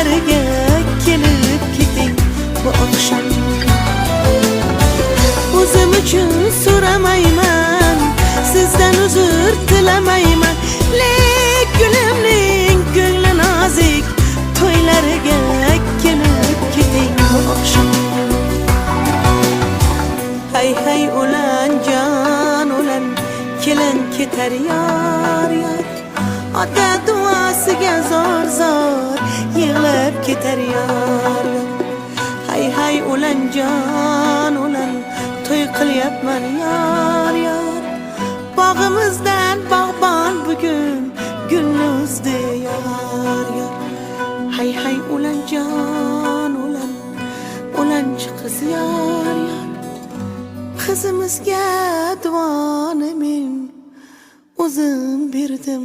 to'ylarga kelib keting bu oqshom. O'zim uchun so'ramayman, sizdan uzr tilamayman, lek gulimning ko'ngli nozik, to'ylarga kelib keting bu oqshom. Hay hay ulan jon ulan, kelin ketar yor yor, ota duosiga zor zor yig'lab ketar yor yor. Hay hay ulan jon ulan, to'y qilyapman yor yor, bog'imizdan bog'bon bugun gulni uzdi yor yor. Hay hay ulan jon ulan, ulanchi qiz yor yor, qizimizga duoni men o'zim berdim